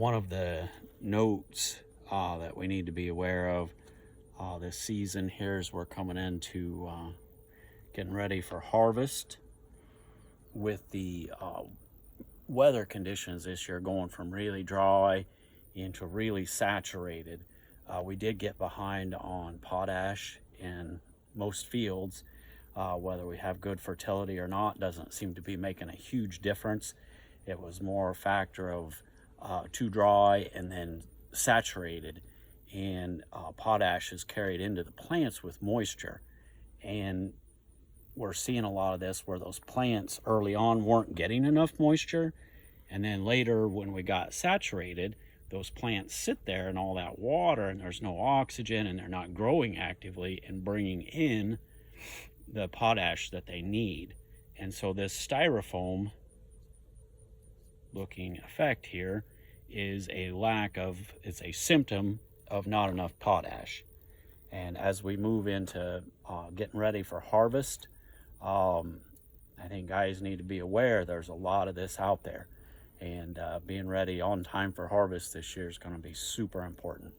One of the notes that we need to be aware of this season here as we're coming into getting ready for harvest, with the weather conditions this year going from really dry into really saturated. We did get behind on potash in most fields. Whether we have good fertility or not doesn't seem to be making a huge difference. It was more a factor of too dry and then saturated, and potash is carried into the plants with moisture, and we're seeing a lot of this where those plants early on weren't getting enough moisture, and then later when we got saturated, those plants sit there in all that water and there's no oxygen and they're not growing actively and bringing in the potash that they need. And so this styrofoam looking effect here is it's a symptom of not enough potash. And as we move into getting ready for harvest, I think guys need to be aware there's a lot of this out there, and being ready on time for harvest this year is going to be super important.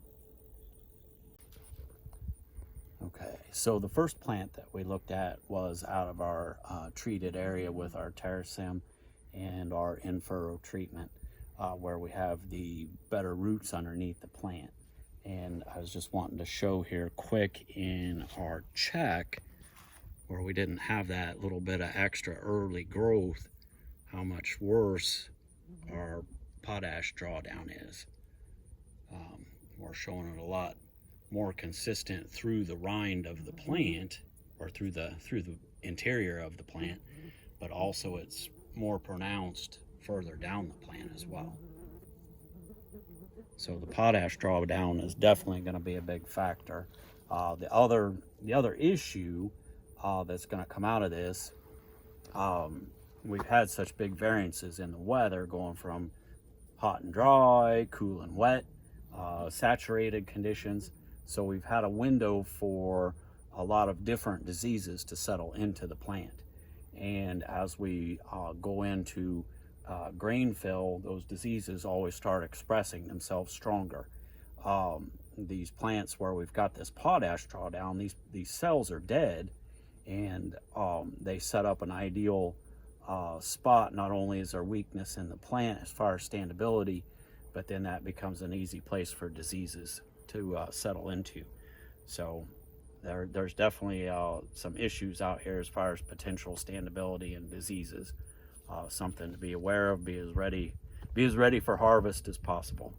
Okay, so the first plant that we looked at was out of our treated area with our Terracim and our in-furrow treatment, where we have the better roots underneath the plant. And I was just wanting to show here quick in our check where we didn't have that little bit of extra early growth, how much worse our potash drawdown is. We're showing it a lot more consistent through the rind of the plant, or through the interior of the plant, but also it's more pronounced further down the plant as well. So the potash drawdown is definitely going to be a big factor. The other issue that's going to come out of this, we've had such big variances in the weather, going from hot and dry, cool and wet, saturated conditions. So we've had a window for a lot of different diseases to settle into the plant. And as we go into grain fill, those diseases always start expressing themselves stronger. These plants where we've got this potash drawdown, these cells are dead, and they set up an ideal spot. Not only is there weakness in the plant as far as standability, but then that becomes an easy place for diseases to settle into. So there's definitely some issues out here as far as potential standability and diseases. Something to be aware of. Be as ready for harvest as possible.